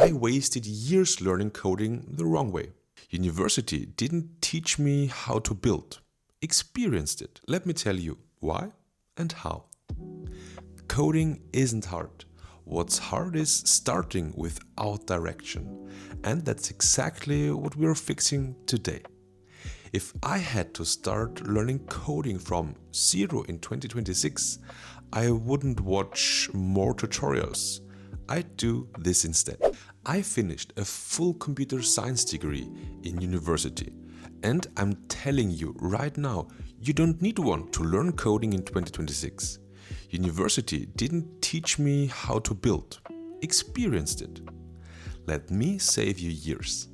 I wasted years learning coding the wrong way. University didn't teach me how to build. Experienced it. Let me tell you why and how. Coding isn't hard. What's hard is starting without direction. And that's exactly what we're fixing today. If I had to start learning coding from zero in 2026, I wouldn't watch more tutorials. I'd do this instead. I finished a full computer science degree in university. And I'm telling you right now, you don't need one to learn coding in 2026. University didn't teach me how to build. Experienced it. Let me save you years.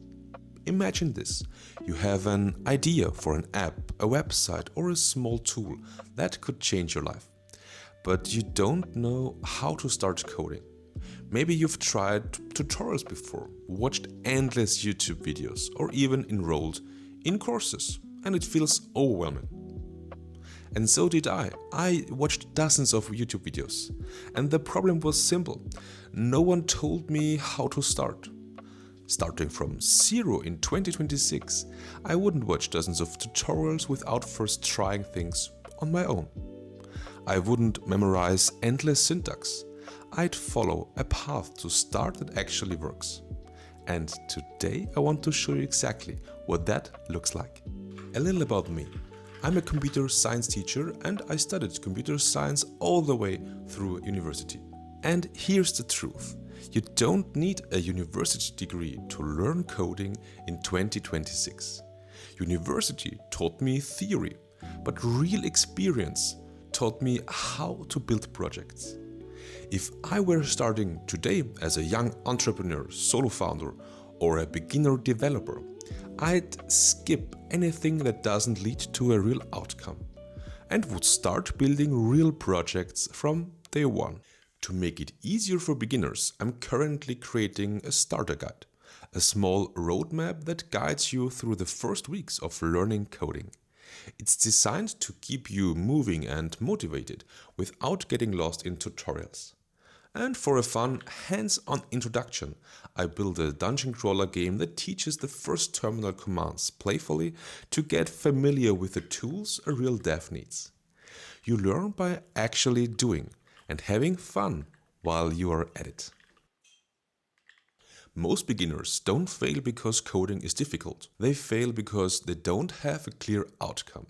Imagine this. You have an idea for an app, a website, or a small tool that could change your life. But you don't know how to start coding. Maybe you've tried tutorials before, watched endless YouTube videos, or even enrolled in courses, and it feels overwhelming. And so did I. I watched dozens of YouTube videos. And the problem was simple. No one told me how to start. Starting from zero in 2026, I wouldn't watch dozens of tutorials without first trying things on my own. I wouldn't memorize endless syntax. I'd follow a path to start that actually works. And today I want to show you exactly what that looks like. A little about me. I'm a computer science teacher and I studied computer science all the way through university. And here's the truth. You don't need a university degree to learn coding in 2026. University taught me theory, but real experience taught me how to build projects. If I were starting today as a young entrepreneur, solo founder, or a beginner developer, I'd skip anything that doesn't lead to a real outcome and would start building real projects from day one. To make it easier for beginners, I'm currently creating a starter guide, a small roadmap that guides you through the first weeks of learning coding. It's designed to keep you moving and motivated without getting lost in tutorials. And for a fun, hands-on introduction, I built a dungeon crawler game that teaches the first terminal commands playfully to get familiar with the tools a real dev needs. You learn by actually doing and having fun while you are at it. Most beginners don't fail because coding is difficult. They fail because they don't have a clear outcome.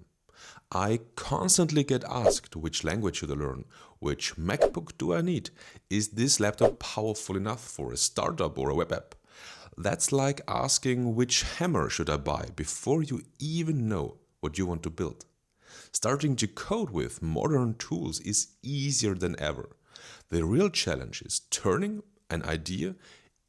I constantly get asked which language should I learn, which MacBook do I need, is this laptop powerful enough for a startup or a web app? That's like asking which hammer should I buy before you even know what you want to build. Starting to code with modern tools is easier than ever. The real challenge is turning an idea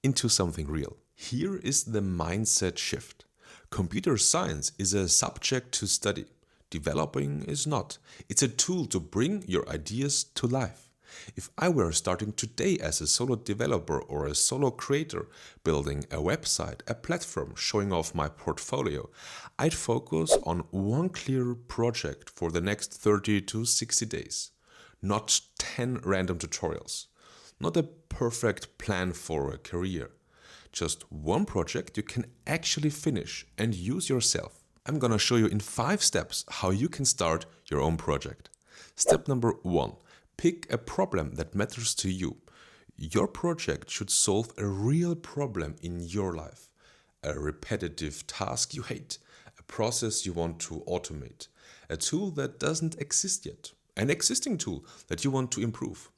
into something real. Here is the mindset shift. Computer science is a subject to study. Developing is not. It's a tool to bring your ideas to life. If I were starting today as a solo developer or a solo creator, building a website, a platform, showing off my portfolio, I'd focus on one clear project for the next 30 to 60 days. Not 10 random tutorials. Not a perfect plan for a career. Just one project you can actually finish and use yourself. I'm gonna show you in 5 steps how you can start your own project. Step number 1. Pick a problem that matters to you. Your project should solve a real problem in your life. A repetitive task you hate, a process you want to automate, a tool that doesn't exist yet, an existing tool that you want to improve.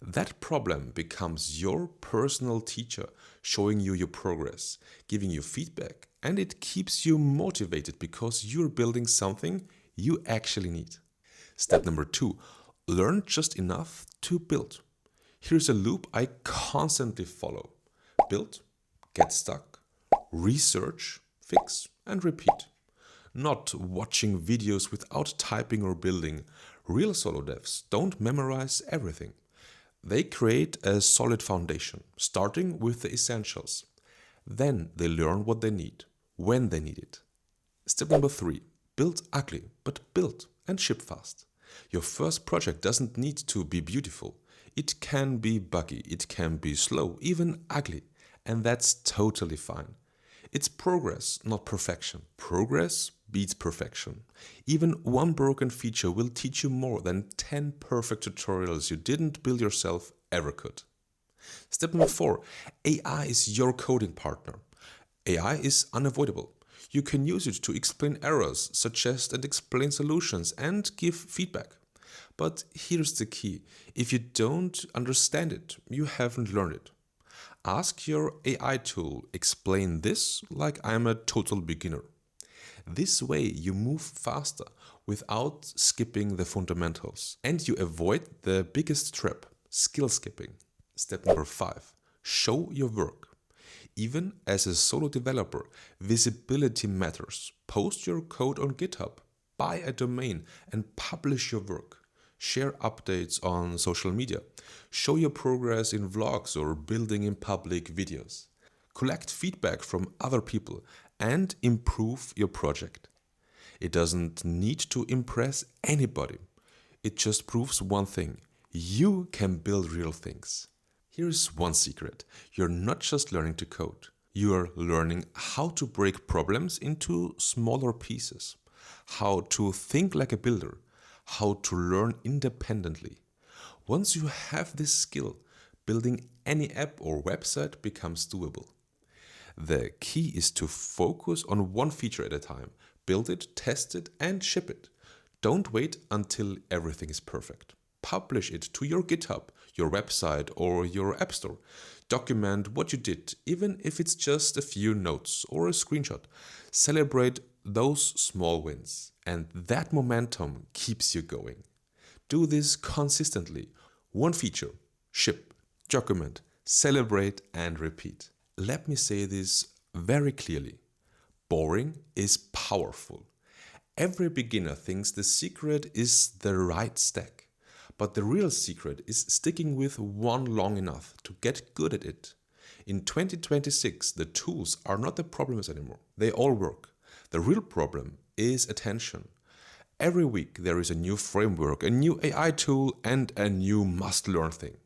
That problem becomes your personal teacher, showing you your progress, giving you feedback, and it keeps you motivated because you're building something you actually need. Step number 2, learn just enough to build. Here's a loop I constantly follow. Build, get stuck, research, fix, and repeat. Not watching videos without typing or building. Real solo devs don't memorize everything. They create a solid foundation, starting with the essentials. Then they learn what they need, when they need it. Step number 3, build ugly, but build and ship fast. Your first project doesn't need to be beautiful. It can be buggy, it can be slow, even ugly. And that's totally fine. It's progress, not perfection. Progress beats perfection. Even one broken feature will teach you more than 10 perfect tutorials you didn't build yourself ever could. Step number 4, AI is your coding partner. AI is unavoidable. You can use it to explain errors, suggest and explain solutions, and give feedback. But here's the key. If you don't understand it, you haven't learned it. Ask your AI tool, explain this like I'm a total beginner. This way you move faster without skipping the fundamentals. And you avoid the biggest trap, skill skipping. Step number 5, show your work. Even as a solo developer, visibility matters. Post your code on GitHub, buy a domain, and publish your work. Share updates on social media. Show your progress in vlogs or building in public videos. Collect feedback from other people and improve your project. It doesn't need to impress anybody. It just proves one thing: you can build real things. Here's one secret. You're not just learning to code. You're learning how to break problems into smaller pieces, how to think like a builder, how to learn independently. Once you have this skill, building any app or website becomes doable. The key is to focus on one feature at a time. Build it, test it, and ship it. Don't wait until everything is perfect. Publish it to your GitHub, your website, or your app store. Document what you did, even if it's just a few notes or a screenshot. Celebrate those small wins, and that momentum keeps you going. Do this consistently. One feature, ship, document, celebrate, and repeat. Let me say this very clearly. Boring is powerful. Every beginner thinks the secret is the right stack. But the real secret is sticking with one long enough to get good at it. In 2026, the tools are not the problems anymore. They all work. The real problem is attention. Every week there is a new framework, a new AI tool, and a new must-learn thing.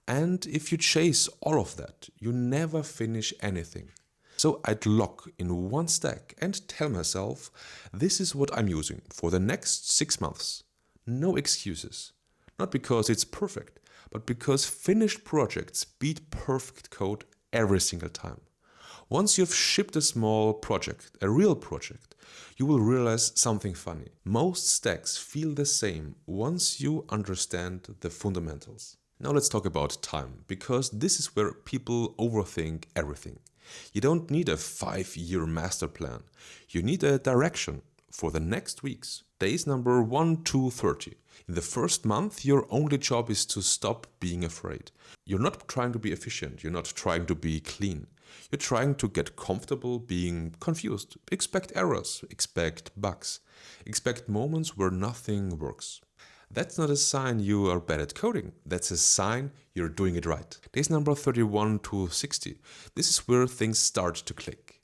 And if you chase all of that, you never finish anything. So I'd lock in one stack and tell myself, this is what I'm using for the next 6 months. No excuses. Not because it's perfect, but because finished projects beat perfect code every single time. Once you've shipped a small project, a real project, you will realize something funny. Most stacks feel the same once you understand the fundamentals. Now let's talk about time, because this is where people overthink everything. You don't need a 5-year master plan. You need a direction for the next weeks. Days number 1 to 30. In the first month, your only job is to stop being afraid. You're not trying to be efficient. You're not trying to be clean. You're trying to get comfortable being confused. Expect errors. Expect bugs. Expect moments where nothing works. That's not a sign you are bad at coding. That's a sign you're doing it right. Days number 31 to 60. This is where things start to click.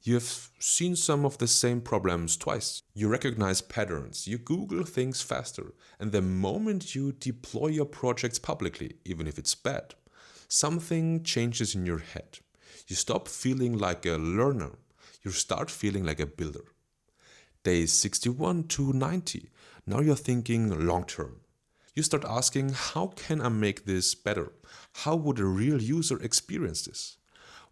You have seen some of the same problems twice. You recognize patterns. You Google things faster. And the moment you deploy your projects publicly, even if it's bad, something changes in your head. You stop feeling like a learner. You start feeling like a builder. Days 61 to 90. Now you're thinking long term. You start asking, how can I make this better? How would a real user experience this?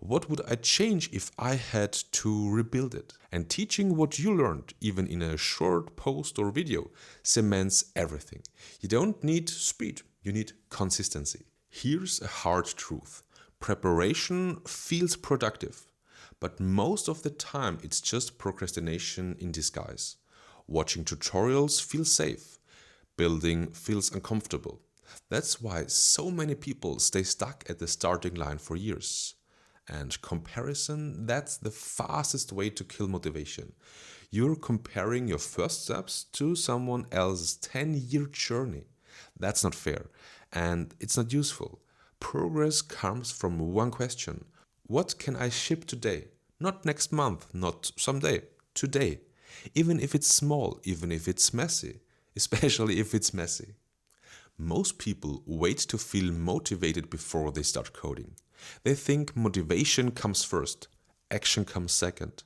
What would I change if I had to rebuild it? And teaching what you learned, even in a short post or video, cements everything. You don't need speed, you need consistency. Here's a hard truth. Preparation feels productive, but most of the time it's just procrastination in disguise. Watching tutorials feels safe. Building feels uncomfortable. That's why so many people stay stuck at the starting line for years. And comparison, that's the fastest way to kill motivation. You're comparing your first steps to someone else's 10-year journey. That's not fair, and it's not useful. Progress comes from one question. What can I ship today? Not next month, not someday, today. Even if it's small, even if it's messy, especially if it's messy. Most people wait to feel motivated before they start coding. They think motivation comes first, action comes second.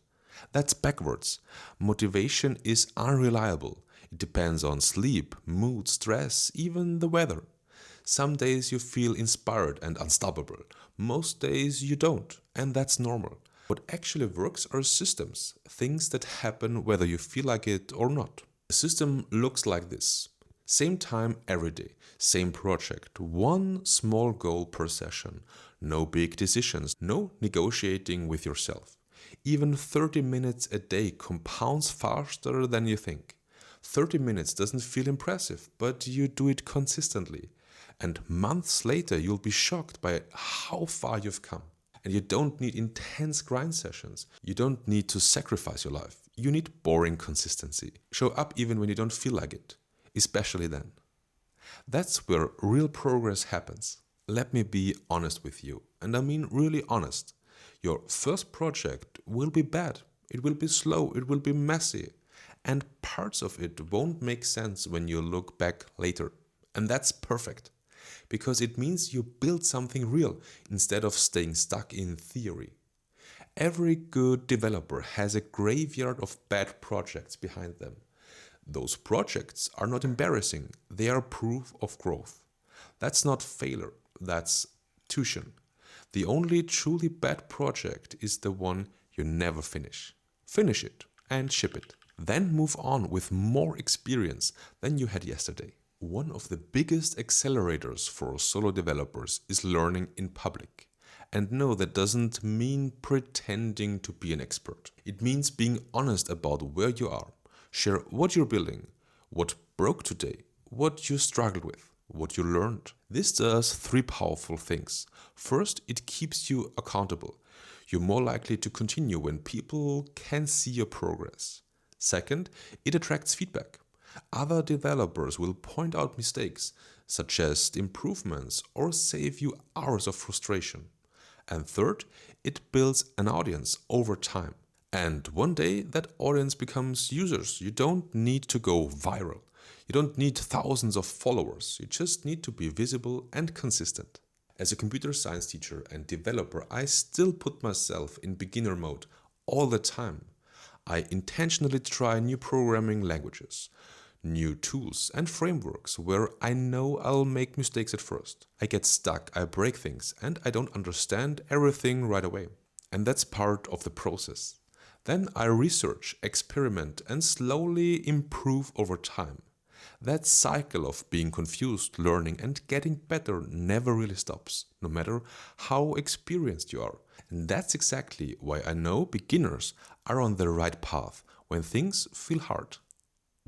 That's backwards. Motivation is unreliable. It depends on sleep, mood, stress, even the weather. Some days you feel inspired and unstoppable. Most days you don't, and that's normal. What actually works are systems, things that happen whether you feel like it or not. The system looks like this. Same time every day, same project, one small goal per session, no big decisions, no negotiating with yourself. Even 30 minutes a day compounds faster than you think. 30 minutes doesn't feel impressive, but you do it consistently. And months later, you'll be shocked by how far you've come. And you don't need intense grind sessions. You don't need to sacrifice your life. You need boring consistency. Show up even when you don't feel like it, especially then. That's where real progress happens. Let me be honest with you, and I mean really honest. Your first project will be bad. It will be slow. It will be messy. And parts of it won't make sense when you look back later. And that's perfect, because it means you build something real instead of staying stuck in theory. Every good developer has a graveyard of bad projects behind them. Those projects are not embarrassing, they are proof of growth. That's not failure, that's tuition. The only truly bad project is the one you never finish. Finish it and ship it. Then move on with more experience than you had yesterday. One of the biggest accelerators for solo developers is learning in public. And no, that doesn't mean pretending to be an expert. It means being honest about where you are. Share what you're building, what broke today, what you struggled with, what you learned. This does three powerful things. First, it keeps you accountable. You're more likely to continue when people can see your progress. Second, it attracts feedback. Other developers will point out mistakes, suggest improvements, or save you hours of frustration. And third, it builds an audience over time. And one day that audience becomes users. You don't need to go viral. You don't need thousands of followers. You just need to be visible and consistent. As a computer science teacher and developer, I still put myself in beginner mode all the time. I intentionally try new programming languages, new tools and frameworks where I know I'll make mistakes at first. I get stuck, I break things, and I don't understand everything right away. And that's part of the process. Then I research, experiment, and slowly improve over time. That cycle of being confused, learning, and getting better never really stops, no matter how experienced you are. And that's exactly why I know beginners are on the right path when things feel hard.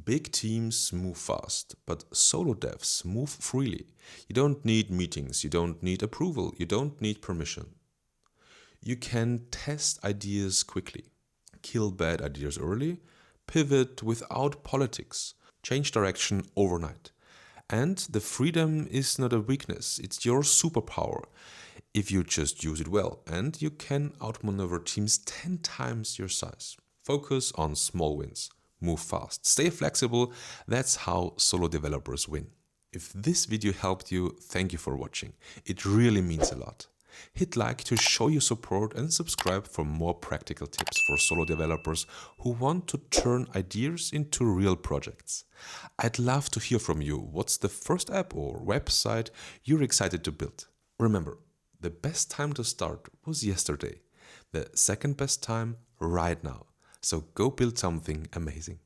Big teams move fast, but solo devs move freely. You don't need meetings, you don't need approval, you don't need permission. You can test ideas quickly, kill bad ideas early, pivot without politics, change direction overnight. And the freedom is not a weakness, it's your superpower if you just use it well, and you can outmaneuver teams 10 times your size. Focus on small wins. Move fast, stay flexible, that's how solo developers win. If this video helped you, thank you for watching. It really means a lot. Hit like to show your support and subscribe for more practical tips for solo developers who want to turn ideas into real projects. I'd love to hear from you. What's the first app or website you're excited to build? Remember, the best time to start was yesterday. The second best time right now. So go build something amazing.